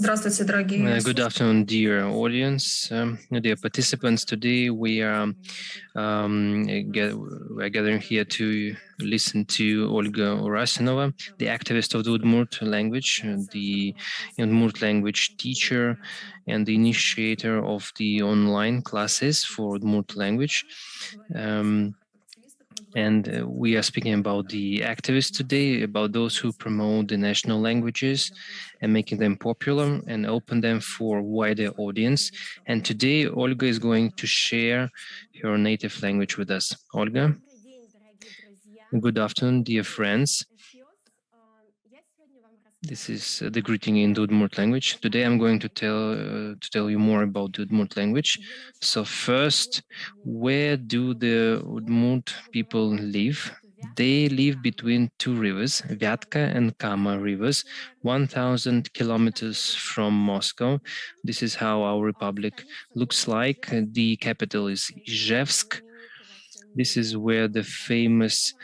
Здравствуйте, дорогие Good afternoon, dear audience, dear participants. Today we are we're gathering here to listen to Olga Urasinova, the activist of the Udmurt language, the Udmurt language teacher, and the initiator of the online classes for Udmurt language. We are speaking about the activists today, about those who promote the national languages and making them popular and open them for a wider audience. And today, Olga is going to share her native language with us. Olga? Good afternoon, dear friends. This is the greeting in the Udmurt language. Today I'm going to tell you more about the Udmurt language. So first, where do the Udmurt people live? They live between two rivers, Vyatka and Kama rivers, 1,000 kilometers from Moscow. This is how our republic looks like. The capital is Izhevsk. This is where the famous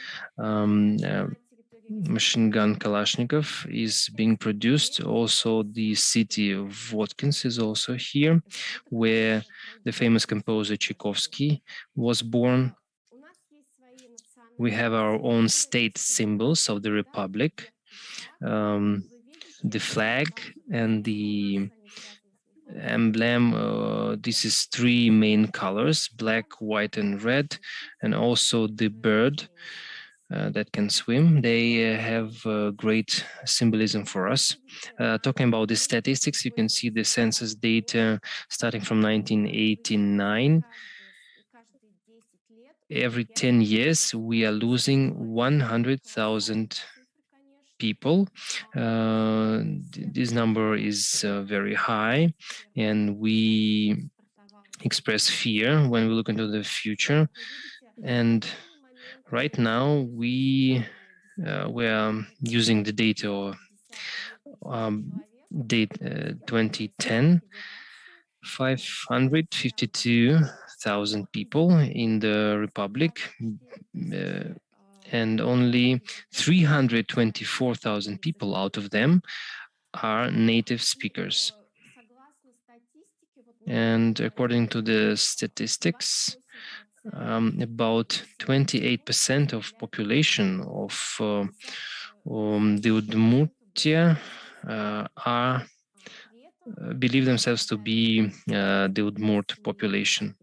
machine gun Kalashnikov is being produced. Also, the city of Votkins is also here, where the famous composer Tchaikovsky was born. We have our own state symbols of the Republic, the flag and the emblem. This is three main colors, black, white, and red, and also the bird that can swim. They have great symbolism for us. Talking about the statistics, you can see the census data starting from 1989. Every 10 years, we are losing 100,000 people. This number is very high, and we express fear when we look into the future. And right now, we are using the data date 2010, 552,000 people in the Republic, and only 324,000 people out of them are native speakers. And according to the statistics, about 28% of population of the Udmurtia believe themselves to be the Udmurt population.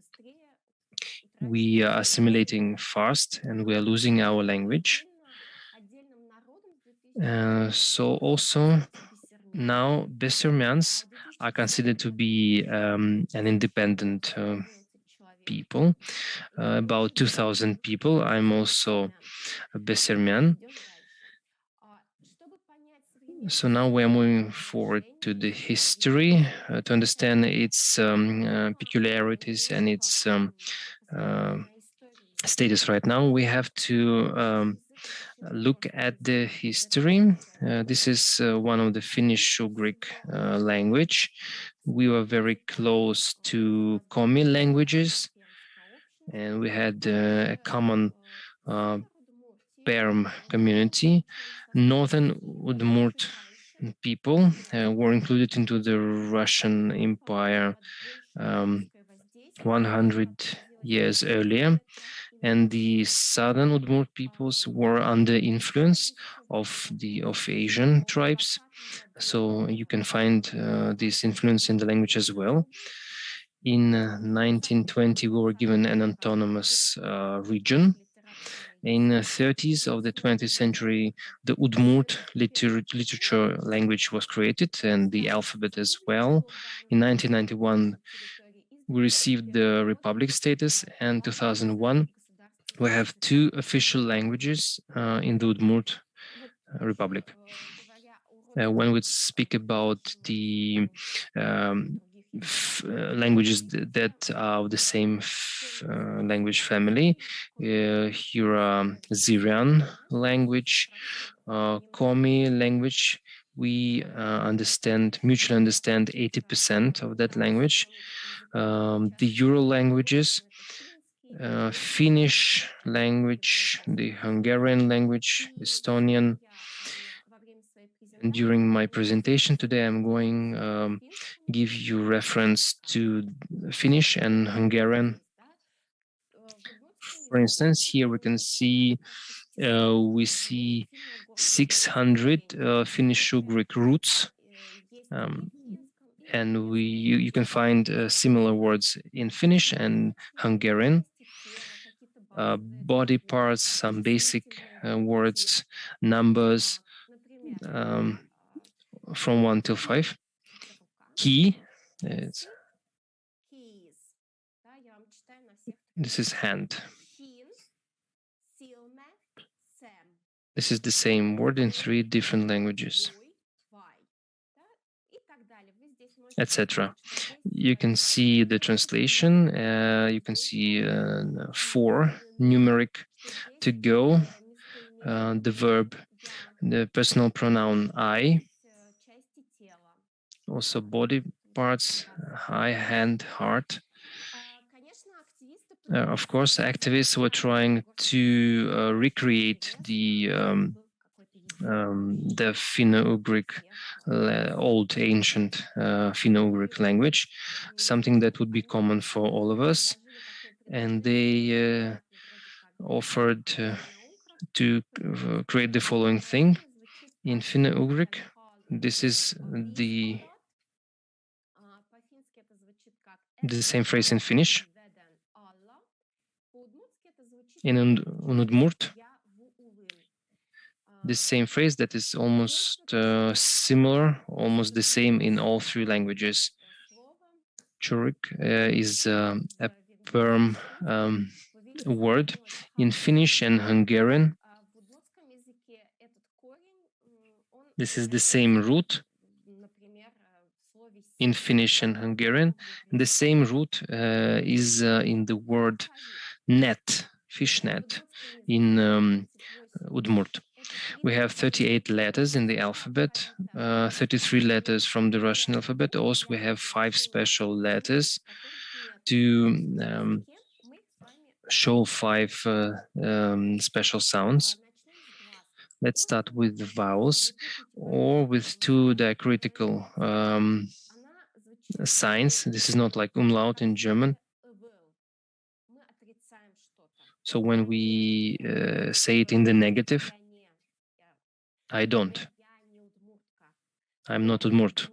We are assimilating fast and we are losing our language. So also now Bessermians are considered to be an independent people, about 2,000 people. I'm also a Bessermian. So now we're moving forward to the history to understand its peculiarities and its status right now. We have to look at the history. This is one of the Finnish-Ugric language. We were very close to Komi languages, and we had a common Perm community. Northern Udmurt people were included into the Russian Empire 100 years earlier, and the southern Udmurt peoples were under influence of Asian tribes. So you can find this influence in the language as well. In 1920, we were given an autonomous region. In the 30s of the 20th century, the Udmurt literature language was created and the alphabet as well. In 1991, we received the republic status, and 2001, we have two official languages in the Udmurt Republic. When we speak about the languages that are of the same language family, here are Syrian language, Komi language. We mutually understand 80% of that language. The Ural languages, Finnish language, the Hungarian language, Estonian, during my presentation today, I'm going give you reference to Finnish and Hungarian. For instance, here we can see 600 Finnish-Ugric roots, and you can find similar words in Finnish and Hungarian. Body parts, some basic words, numbers from 1 till 5. Key, this is hand. This is the same word in 3 different languages, etc. You can see the translation. You can see 4 numeric to go, the verb, the personal pronoun I, also body parts, eye, hand, heart. Of course, activists were trying to recreate the Finno-Ugric, old ancient Finno-Ugric language, something that would be common for all of us. And they offered to create the following thing in Finno-Ugric. This is the same phrase in Finnish. In Udmurt, the same phrase that is almost similar, almost the same in all 3 languages. Churik is a perm word in Finnish and Hungarian. This is the same root in Finnish and Hungarian. And the same root is in the word net, fish net, in Udmurt. We have 38 letters in the alphabet, 33 letters from the Russian alphabet. Also, we have 5 special letters to show 5 special sounds. Let's start with the vowels, or with 2 diacritical signs. This is not like umlaut in German. So when we say it in the negative, I don't. I'm not Udmurt.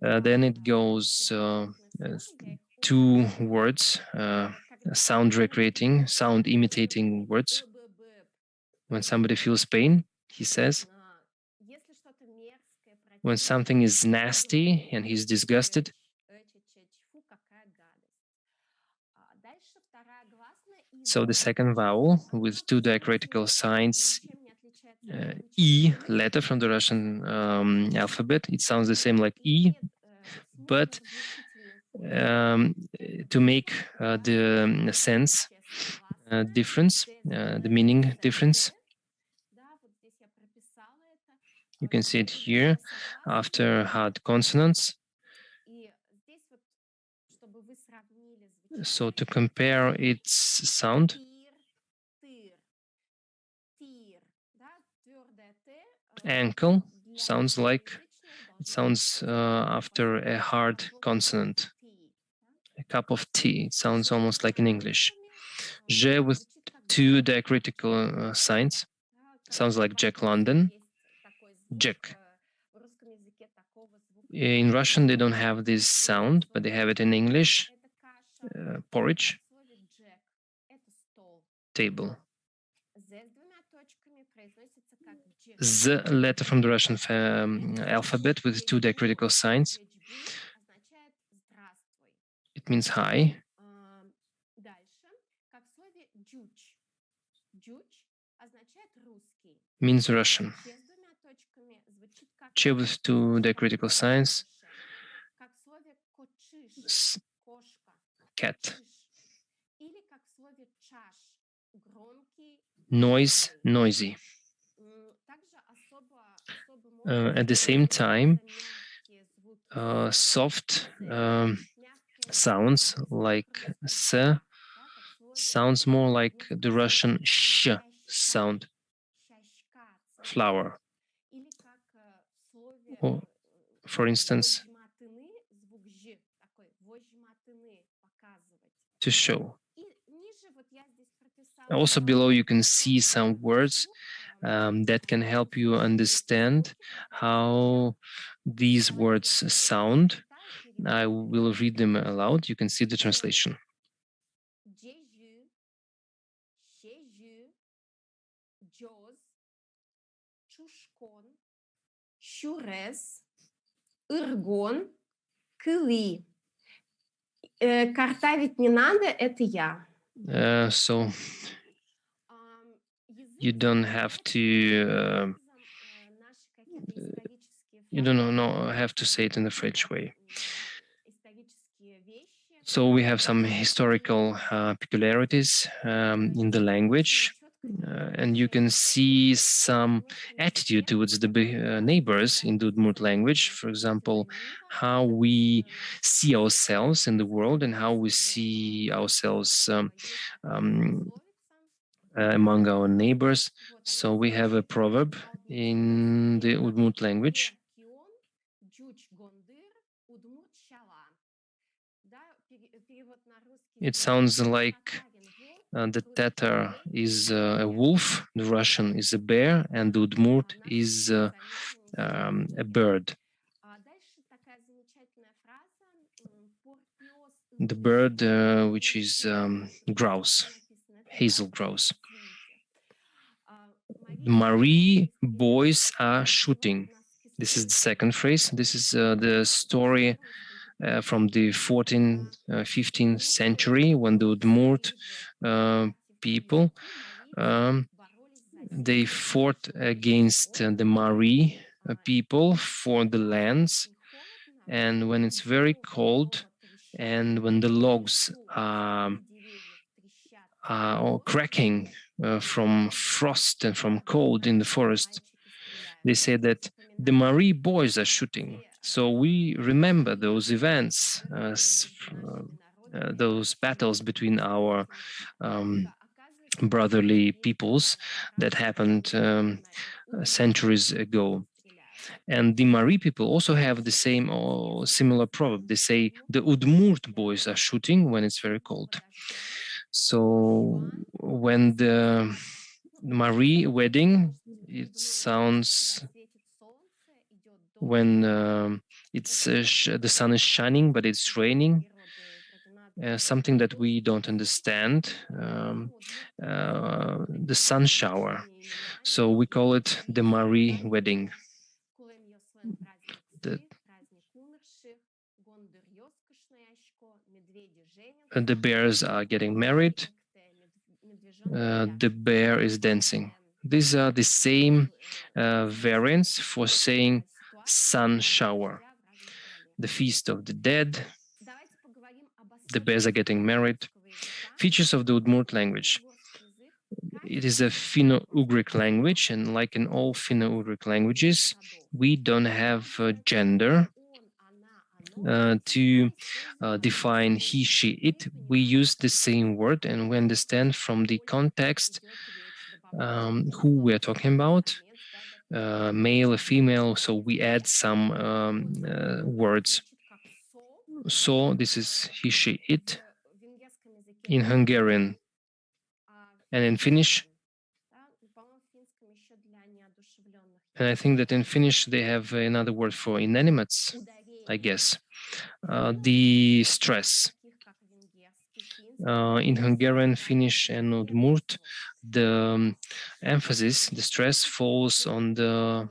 Then it goes 2 words, sound recreating, sound imitating words. When somebody feels pain, he says. When something is nasty and he's disgusted, so the second vowel with 2 diacritical signs, E letter from the Russian alphabet. It sounds the same like E, but to make the sense difference, the meaning difference, you can see it here after hard consonants. So to compare its sound, ankle sounds like, it sounds after a hard consonant. A cup of tea, it sounds almost like in English. J with 2 diacritical signs, sounds like Jack London, Jack. In Russian, they don't have this sound, but they have it in English. Porridge, table. Z letter from the Russian alphabet with 2 diacritical signs. It means hi. Means Russian. Ch with 2 diacritical signs. Cat. Noise, noisy. At the same time, soft sounds like S sounds more like the Russian sh sound. flower. Or, for instance, to show. Also below you can see some words that can help you understand how these words sound. I will read them aloud. You can see the translation. Щурез, Иргон, Кыли. Картавить не надо, это я. So you don't have to have to say it in the French way. So we have some historical peculiarities in the language, and you can see some attitude towards the neighbors in the Udmurt language. For example, how we see ourselves in the world and how we see ourselves among our neighbors. So we have a proverb in the Udmurt language. It sounds like the Tatar is a wolf, the Russian is a bear, and the Udmurt is a bird. The bird, which is grouse, hazel grouse. Marie boys are shooting. This is the second phrase. This is the story from the 14th, 15th century, when the Udmurt people they fought against the Mari people for the lands. And when it's very cold and when the logs are cracking from frost and from cold in the forest, they say that the Mari boys are shooting. So we remember those events, those battles between our brotherly peoples that happened centuries ago. And the Mari people also have the same or similar proverb. They say the Udmurt boys are shooting when it's very cold. So when the Mari wedding, it sounds when it's the sun is shining, but it's raining. Something that we don't understand, the sun shower. So we call it the Mari wedding. The bears are getting married. The bear is dancing. These are the same variants for saying sun shower. The feast of the dead. The bears are getting married. Features of the Udmurt language. It is a Finno-Ugric language, and like in all Finno-Ugric languages, we don't have gender to define he, she, it. We use the same word, and we understand from the context who we're talking about, male or female, so we add some words. So this is he, she, it in Hungarian, and in Finnish. And I think that in Finnish they have another word for inanimates, I guess. The stress. In Hungarian, Finnish, and Udmurt, the emphasis, the stress falls on the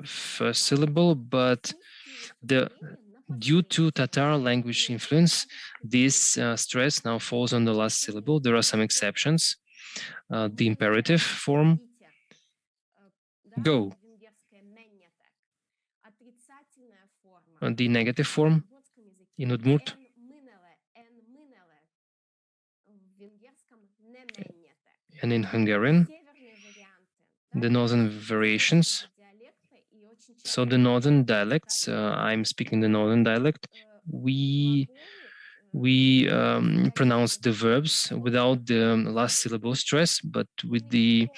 first syllable, but due to Tatar language influence, this stress now falls on the last syllable. There are some exceptions. The imperative form, go. The negative form in Udmurt, and in Hungarian, the northern variations. So the northern dialects, I'm speaking the northern dialect, we pronounce the verbs without the last syllable stress, but with the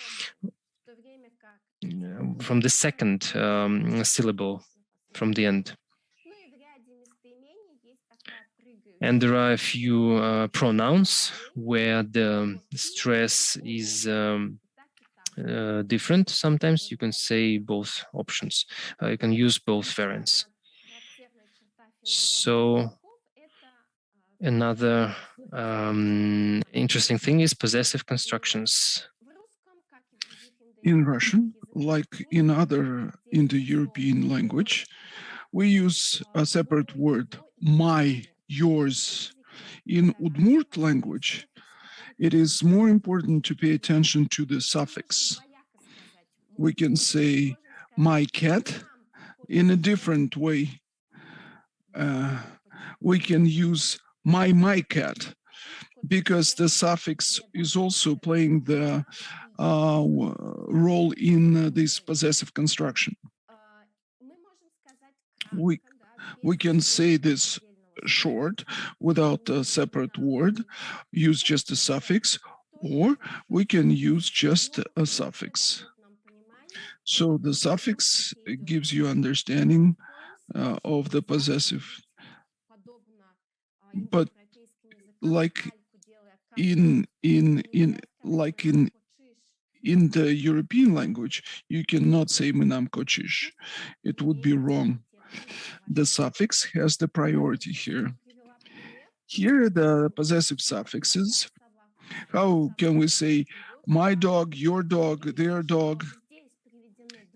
from the second syllable from the end. And there are a few pronouns where the stress is different. Sometimes you can say both options. You can use both variants. So another interesting thing is possessive constructions. In Russian, like in other Indo-European language, we use a separate word, my, yours. In Udmurt language, it is more important to pay attention to the suffix. We can say my cat in a different way. We can use my cat, because the suffix is also playing the role in this possessive construction. We can say this short without a separate word, use just a suffix, or we can use just a suffix. So the suffix gives you understanding of the possessive. But like in the European language, you cannot say "my nam kochish." It would be wrong. The suffix has the priority here. Here, the possessive suffixes. How can we say my dog, your dog, their dog?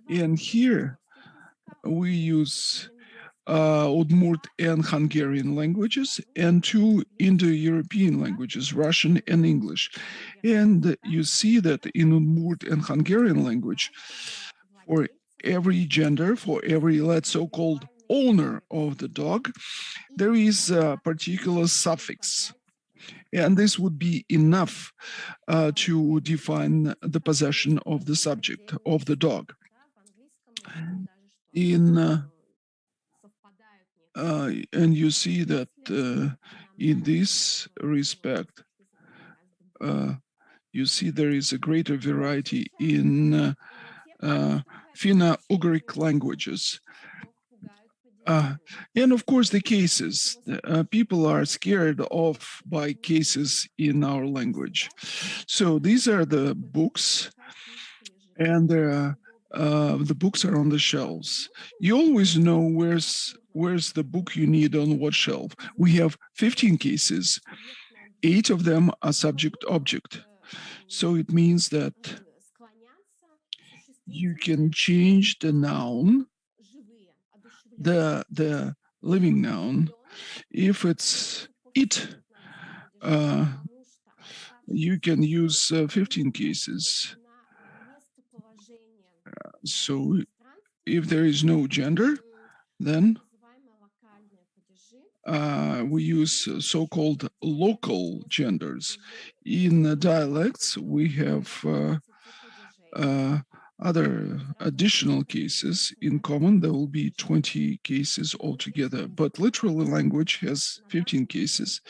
And here we use Udmurt and Hungarian languages and two Indo-European languages, Russian and English. And you see that in Udmurt and Hungarian language, for every gender, for every, let's so-called owner of the dog, there is a particular suffix. And this would be enough to define the possession of the subject, of the dog. And you see that in this respect, you see there is a greater variety in Finno-Ugric languages. And of course, the cases. People are scared off by cases in our language. So these are the books, and the books are on the shelves. You always know where's the book you need on what shelf. We have 15 cases. 8 of them are subject-object. So it means that you can change the noun, the living noun. If it's it, you can use 15 cases. So if there is no gender, then we use so-called local genders. In dialects, we have other additional cases. In common, there will be 20 cases altogether, but literally language has 15 cases.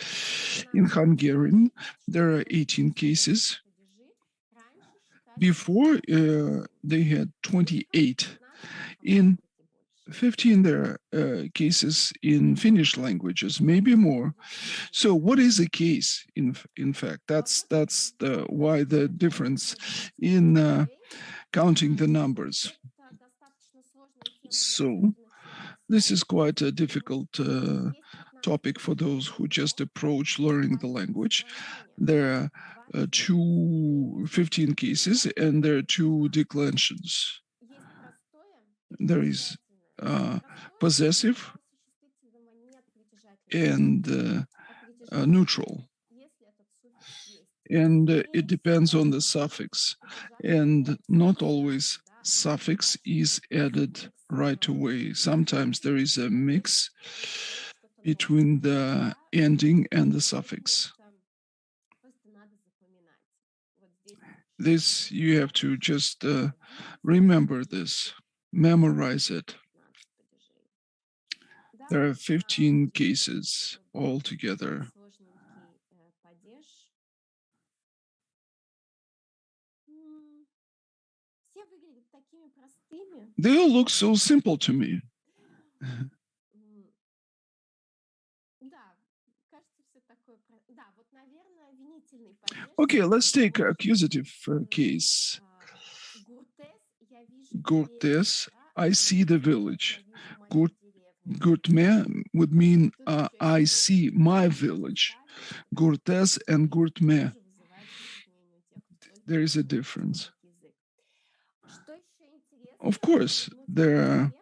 In Hungarian, there are 18 cases. Before, they had 28. In 15 there are cases in Finnish languages, maybe more. So what is a case in fact? That's why the difference in counting the numbers. So this is quite a difficult topic for those who just approach learning the language. There are 15 cases, and there are 2 declensions. There is possessive and neutral. And it depends on the suffix. And not always suffix is added right away. Sometimes there is a mix between the ending and the suffix. This, you have to just remember this, memorize it. There are 15 cases altogether. They all look so simple to me. Okay, let's take accusative case. Gurtes, I see the village. Gurtme would mean I see my village. Gurtes and gurtme. There is a difference. Of course, there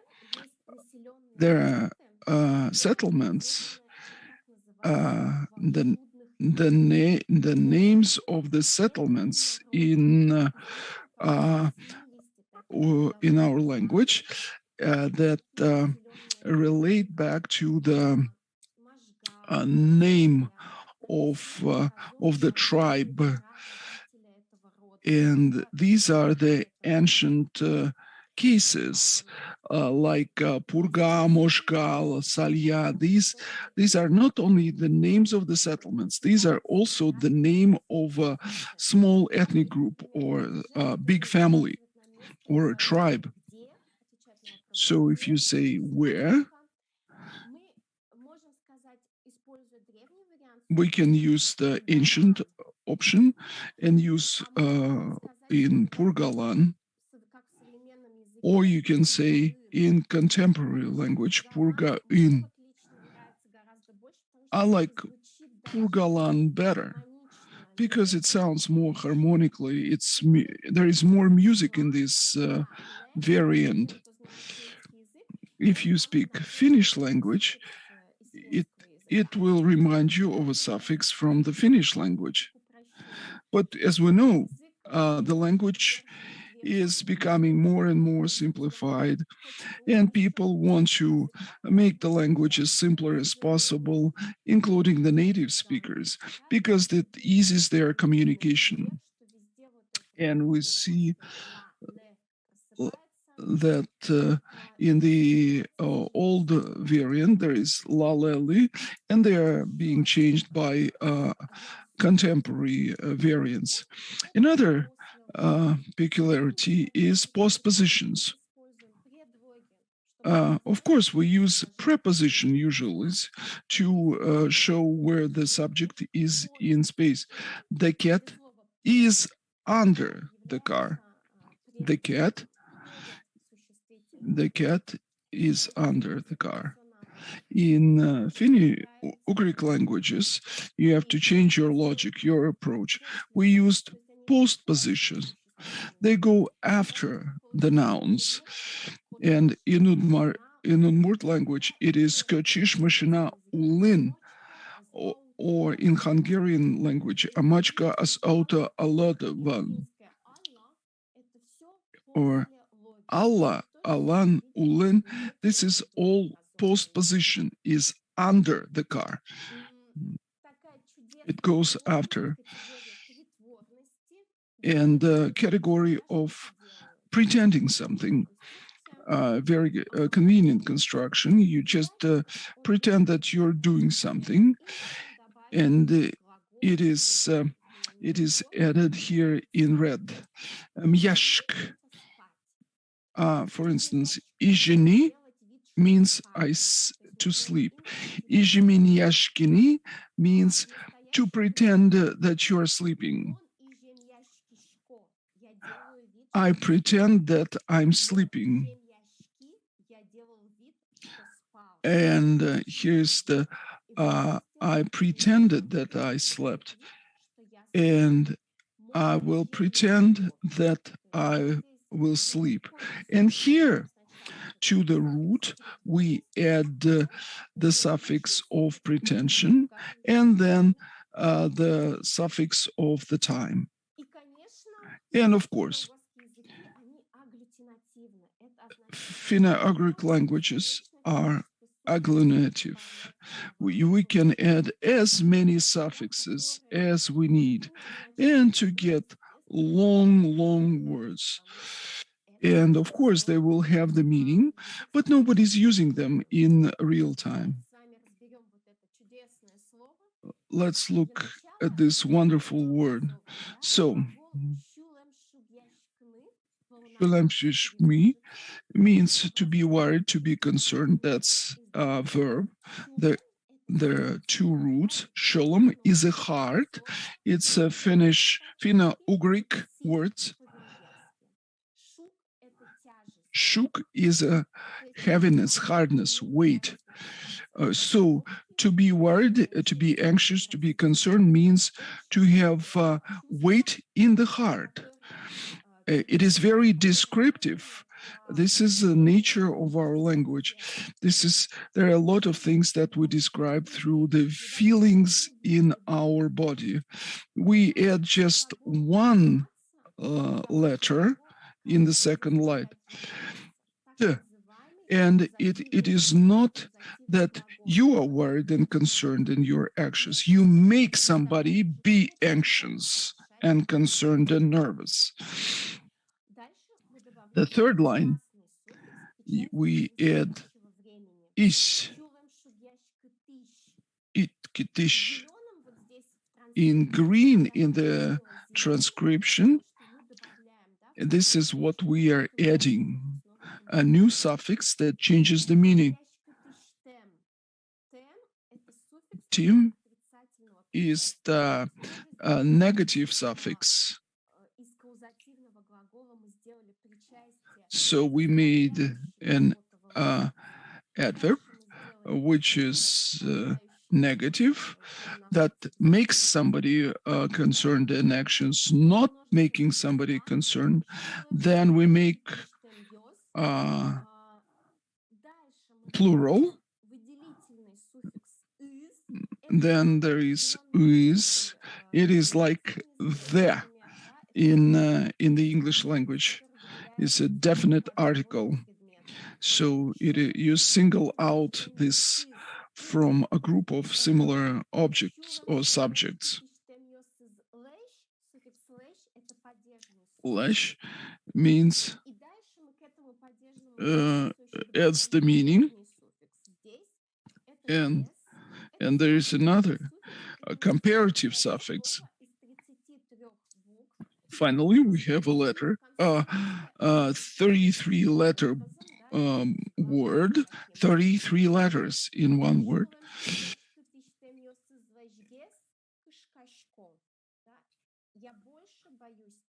are settlements. The names of the settlements in our language that relate back to the name of the tribe, and these are the ancient cases like Purga, Moshgal, Salya. These are not only the names of the settlements, these are also the name of a small ethnic group or a big family or a tribe. So if you say where, we can use the ancient option and use in Purgalan, or you can say in contemporary language, Purga in. I like Purgalan better because it sounds more harmonically. There is more music in this variant. If you speak Finnish language, it will remind you of a suffix from the Finnish language. But as we know, the language is becoming more and more simplified, and people want to make the language as simpler as possible, including the native speakers, because that eases their communication. And we see that in the old variant, there is laleli, and they are being changed by contemporary variants. Another peculiarity is postpositions. Of course, we use preposition usually to show where the subject is in space. The cat is under the car. The cat is under the car. In Finno-Ugric languages, you have to change your logic, your approach. We used postpositions. They go after the nouns. And in Udmurt language, it is kochish mashina ulin, or in Hungarian language, amachka as auto alodavan, or Allah, Alan, Ulin. This is all postposition, is under the car. It goes after. And the category of pretending something, very convenient construction. You just pretend that you're doing something, and it is added here in red. Myashk. For instance, izhini means to sleep. Izhiminyashkini means to pretend that you are sleeping. I pretend that I'm sleeping. And here's the I pretended that I slept. And I will pretend that I will sleep. And here, to the root, we add the suffix of pretension and then the suffix of the time. And of course, Finno-Ugric languages are agglutinative. We can add as many suffixes as we need and to get long words. And of course, they will have the meaning, but nobody's using them in real time. Let's look at this wonderful word. So, Shulamshishmi means to be worried, to be concerned. That's a verb. There are two roots. Sholem is a heart. It's a Finno-Ugric word. Shuk is a heaviness, hardness, weight. So to be worried, to be anxious, to be concerned means to have weight in the heart. It is very descriptive. This is the nature of our language. There are a lot of things that we describe through the feelings in our body. We add just one letter in the second line. And it is not that you are worried and concerned in your actions. You make somebody be anxious and concerned and nervous. The third line, we add is, it, kitish. In green in the transcription, this is what we are adding, a new suffix that changes the meaning. Tim is the negative suffix. So we made an adverb, which is negative, that makes somebody concerned in actions, not making somebody concerned. Then we make plural. Then there is. It is like the in the English language. It's a definite article. So you single out this from a group of similar objects or subjects. Lesh means adds the meaning, and there is another comparative suffix. Finally, we have a letter, 33 letter word, 33 letters in one word.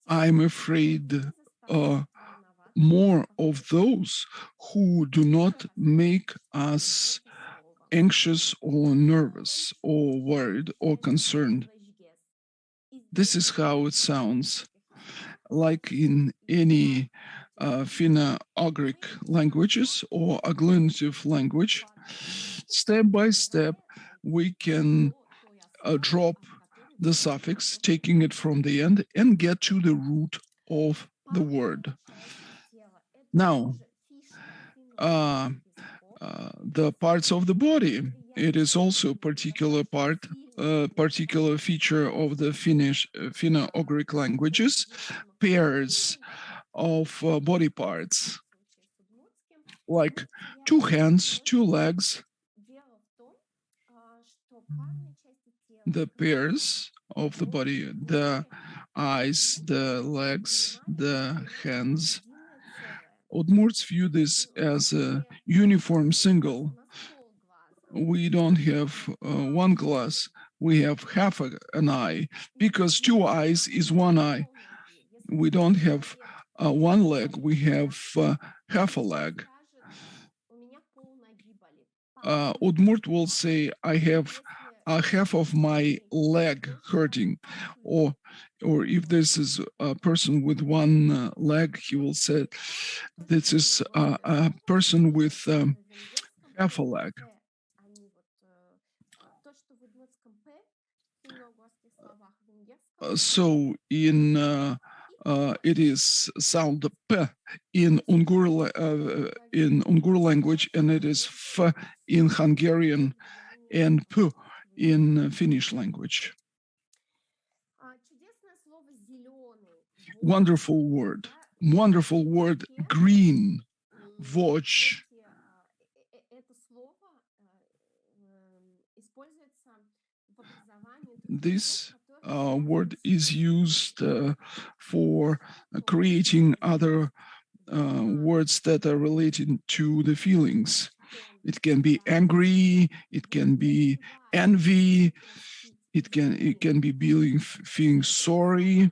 I'm afraid more of those who do not make us anxious or nervous or worried or concerned. This is how it sounds, like in any Finno-Ugric languages or agglutinative language. Step by step, we can drop the suffix, taking it from the end, and get to the root of the word. Now, the parts of the body. It is also a particular part, particular feature of the Finno-Ugric languages, pairs of body parts, like two hands, two legs. The pairs of the body, the eyes, the legs, the hands. Udmurts view this as a uniform single. We don't have one glass, we have half an eye, because two eyes is one eye. We don't have one leg, we have half a leg. Udmurt will say, I have half of my leg hurting, or if this is a person with one leg, he will say, this is a person with half a leg. So in it is sound p in Ungur language, and it is f in Hungarian and p in Finnish language. Wonderful word, green, watch. This word is used for creating other words that are related to the feelings. It can be angry, it can be envy, it can be feeling sorry,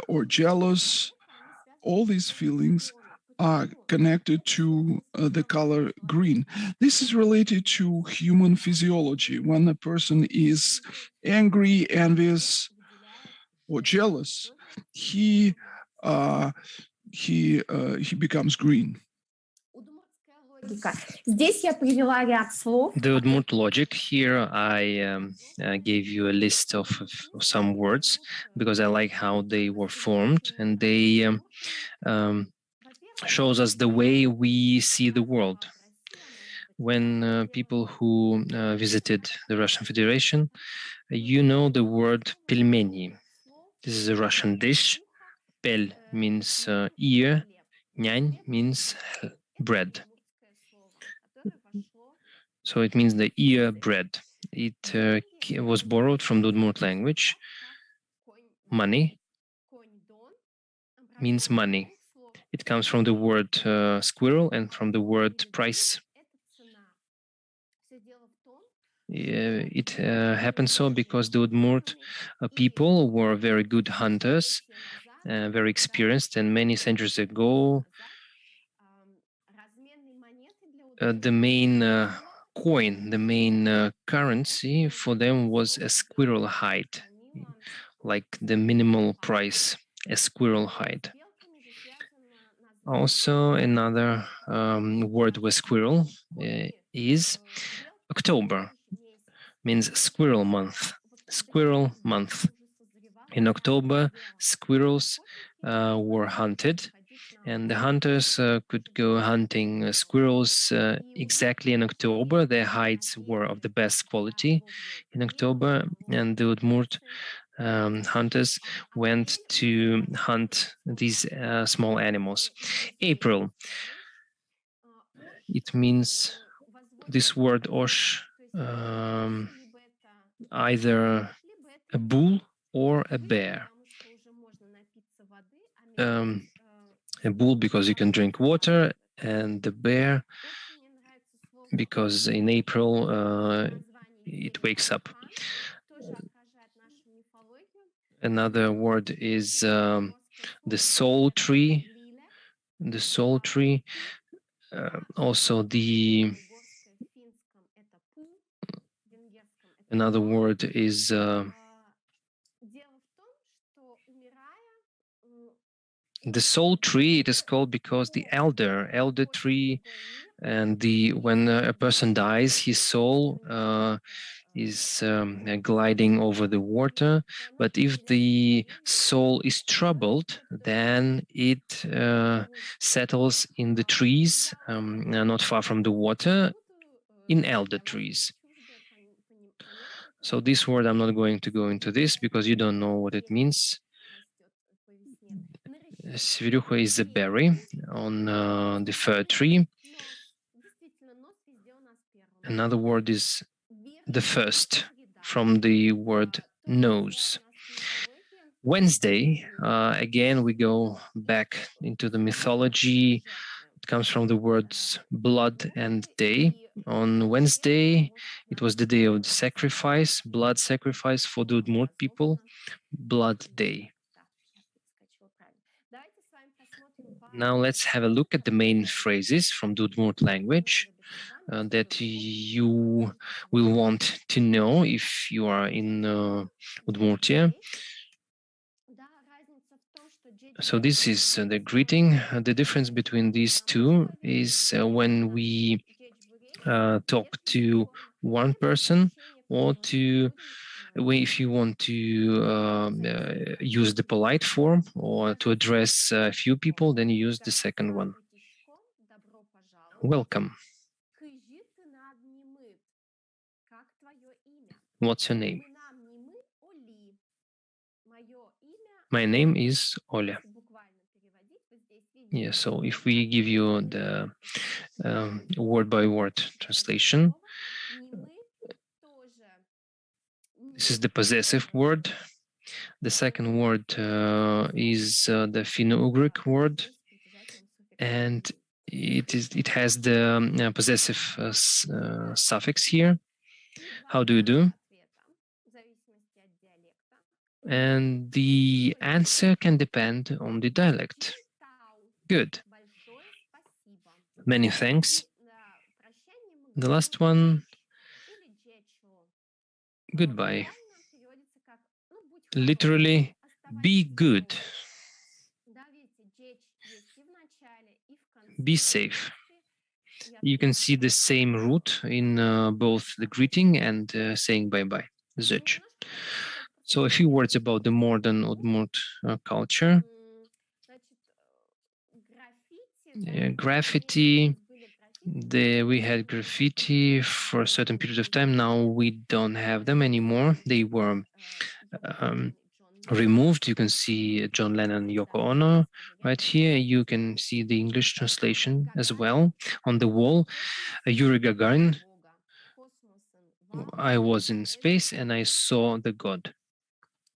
or jealous. All these feelings are connected to the color green. This is related to human physiology. When a person is angry, envious, or jealous, he becomes green. Здесь я привела ряд слов. The Udmurt logic here, I gave you a list of some words because I like how they were formed, and they shows us the way we see the world. When people who visited the Russian Federation, you know the word pelmeni. This is a Russian dish. Pel means ear, nyan means bread. So it means the ear bread. It was borrowed from the Udmurt language. Money means money. It comes from the word squirrel and from the word price. It happened so because the Udmurt people were very good hunters, very experienced, and many centuries ago, the main coin, the main currency for them was a squirrel hide, like the minimal price, a squirrel hide. Also, another word with squirrel is October, means squirrel month. Squirrel month. In October, squirrels were hunted, and the hunters could go hunting squirrels exactly in October. Their hides were of the best quality in October, and the Udmurt hunters went to hunt these small animals. April, it means this word osh, either a bull or a bear. A bull because you can drink water, and the bear because in April it wakes up. Another word is the soul tree. The soul tree. Also another word is the soul tree. It is called because the elder tree, and when a person dies, his soul is gliding over the water. But if the soul is troubled, then it settles in the trees, not far from the water, in elder trees. So this word, I'm not going to go into this because you don't know what it means. Svirucha is a berry on the fir tree. Another word is the first, from the word nose. Wednesday, again, we go back into the mythology. It comes from the words blood and day. On Wednesday, it was the day of the sacrifice, blood sacrifice for the Udmurt people, blood day. Now let's have a look at the main phrases from the Udmurt language that you will want to know if you are in Udmurtia. So this is the greeting. The difference between these two is when we talk to one person, or if you want to use the polite form or to address a few people, then you use the second one. Welcome. What's your name? My name is Oля. Yeah, so if we give you the word-by-word translation, this is the possessive word. The second word is the Finno-Ugric word. and it has the possessive suffix here. How do you do? And the answer can depend on the dialect. Good. Many thanks. The last one, goodbye. Literally, be good. Be safe. You can see the same root in both the greeting and saying bye-bye, zech. So a few words about the modern Udmurt culture. Graffiti, we had graffiti for a certain period of time. Now we don't have them anymore. They were removed. You can see John Lennon, Yoko Ono right here. You can see the English translation as well on the wall. Yuri Gagarin, I was in space and I saw the God.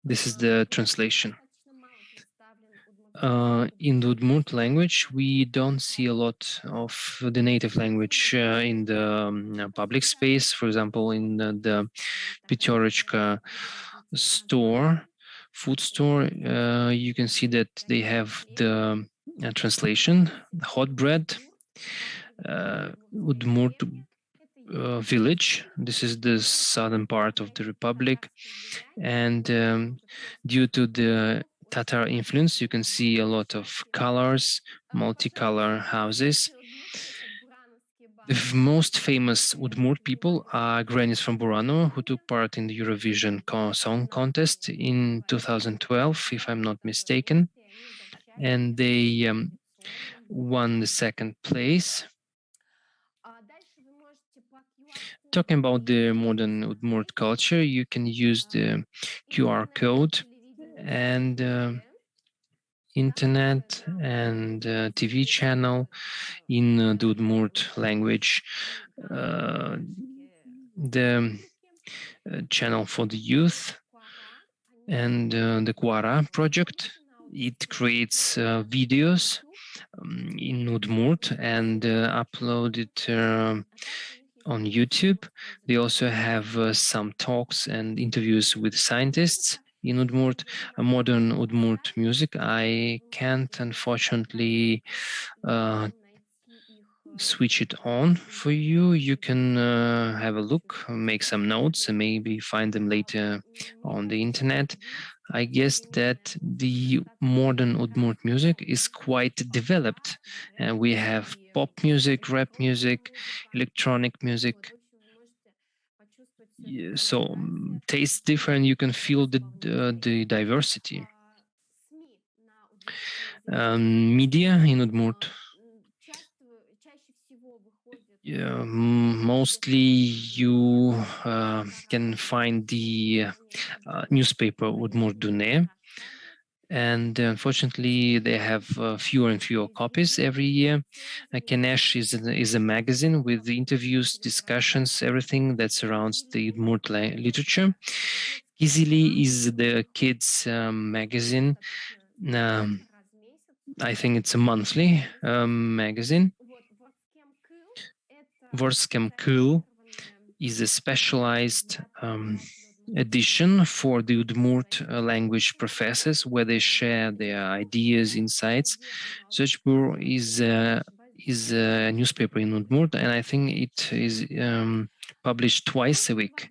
This is the translation. In the Udmurt language, we don't see a lot of the native language in the public space. For example, in the Peteorichka store, food store, you can see that they have the translation, hot bread, Udmurt village. This is the southern part of the republic, and due to the Tatar influence, you can see a lot of colors, multicolor houses. The most famous Udmurt people are grannies from Burano, who took part in the Eurovision song contest in 2012, if I'm not mistaken, and they won the second place. Talking about the modern Udmurt culture, you can use the QR code and internet and TV channel in the Udmurt language. The channel for the youth and the Quara project. It creates videos in Udmurt and upload it on YouTube. They also have some talks and interviews with scientists in Udmurt, modern Udmurt music. I can't, unfortunately, switch it on for you. You can have a look, make some notes, and maybe find them later on the internet. I guess that the modern Udmurt music is quite developed. We have pop music, rap music, electronic music. So tastes different. You can feel the diversity. Media in Udmurt. Mostly you can find the newspaper Udmurt Dune, and unfortunately they have fewer and fewer copies every year. Kenesh is a magazine with the interviews, discussions, everything that surrounds the Udmurt literature. Kizili is the kids magazine. I think it's a monthly magazine. Vorskem Kul is a specialized edition for the Udmurt language professors, where they share their ideas, insights. Zöchbur is a newspaper in Udmurt, and I think it is published twice a week.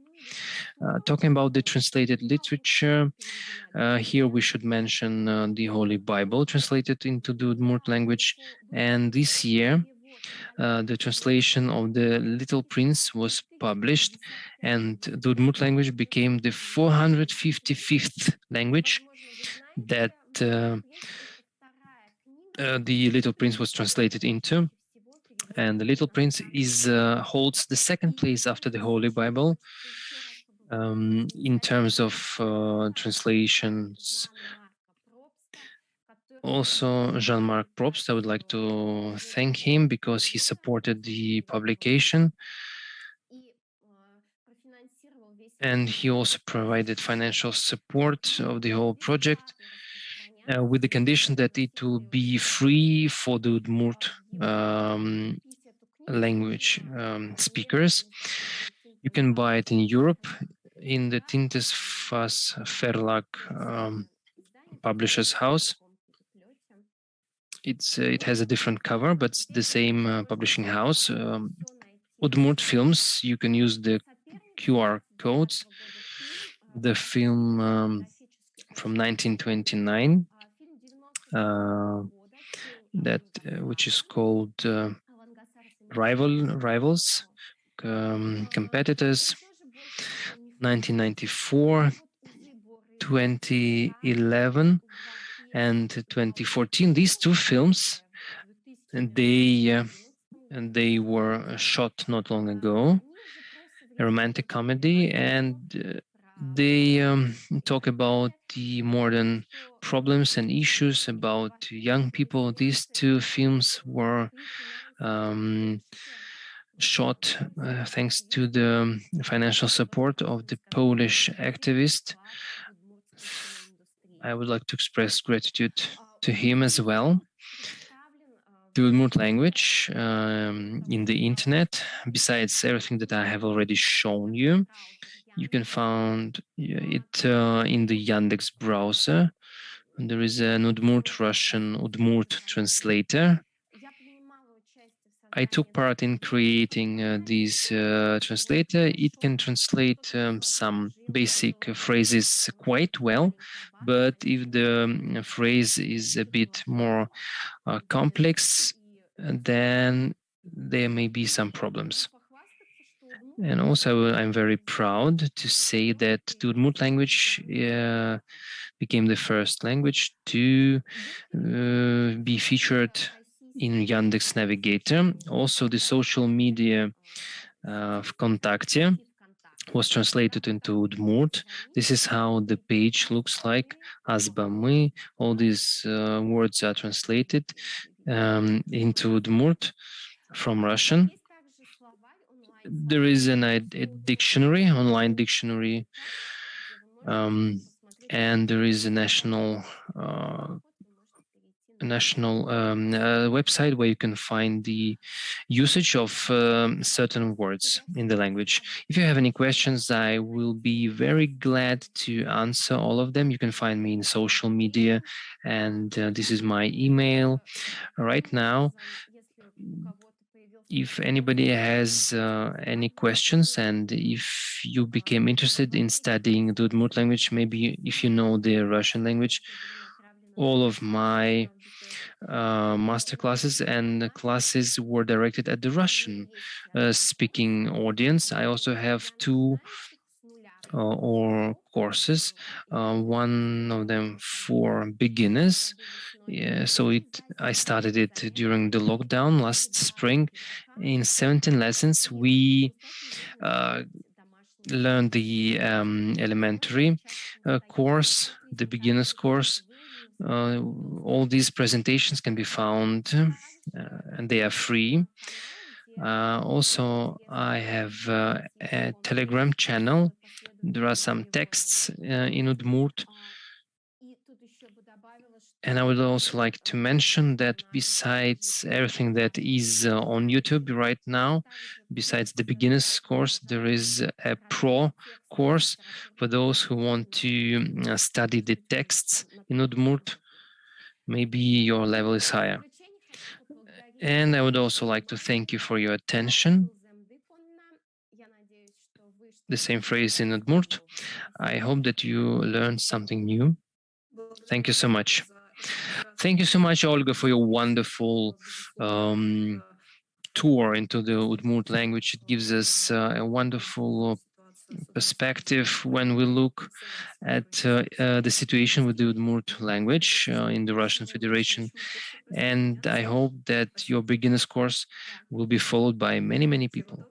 Talking about the translated literature, here we should mention the Holy Bible translated into the Udmurt language, and this year the translation of the Little Prince was published, and the Udmurt language became the 455th language that the Little Prince was translated into. And the Little Prince holds the second place after the Holy Bible in terms of translations. Also, Jean-Marc Probst, I would like to thank him because he supported the publication. And he also provided financial support of the whole project. with the condition that it will be free for the Udmurt language speakers. You can buy it in Europe in the Tintes Fas Verlag publisher's house. It has a different cover, but it's the same publishing house. Udmurt films, you can use the QR codes. The film from 1929, which is called Rivals, Competitors, 1994, 2011, and 2014. These two films, they were shot not long ago, a romantic comedy, and they talk about the modern problems and issues about young people. These two films were shot thanks to the financial support of the Polish activist. I would like to express gratitude to him as well. The Udmurt language in the internet, besides everything that I have already shown you, you can find it in the Yandex browser. There is an Udmurt Russian Udmurt translator. I took part in creating this translator. It can translate some basic phrases quite well, but if the phrase is a bit more complex, then there may be some problems. And also, I'm very proud to say that the Udmurt language became the first language to be featured in Yandex Navigator. Also, the social media of Kontakte was translated into Udmurt. This is how the page looks like. Azbamy, all these words are translated into Udmurt from Russian. There is a dictionary, online dictionary, and there is a national website where you can find the usage of certain words in the language. If you have any questions, I will be very glad to answer all of them. You can find me in social media, and this is my email right now. If anybody has any questions, and if you became interested in studying the Udmurt language, maybe if you know the Russian language, all of my master classes and classes were directed at the Russian speaking audience. I also have two or courses, one of them for beginners. Yeah, so I started it during the lockdown last spring. In 17 lessons, we learned the elementary course, the beginner's course. All these presentations can be found and they are free. Also, I have a Telegram channel. There are some texts in Udmurt. And I would also like to mention that besides everything that is on YouTube right now, besides the beginner's course, there is a pro course for those who want to study the texts in Udmurt. Maybe your level is higher. And I would also like to thank you for your attention. The same phrase in Udmurt. I hope that you learned something new. Thank you so much. Thank you so much, Olga, for your wonderful tour into the Udmurt language. It gives us a wonderful perspective when we look at the situation with the Udmurt language in the Russian Federation. And I hope that your beginner's course will be followed by many, many people.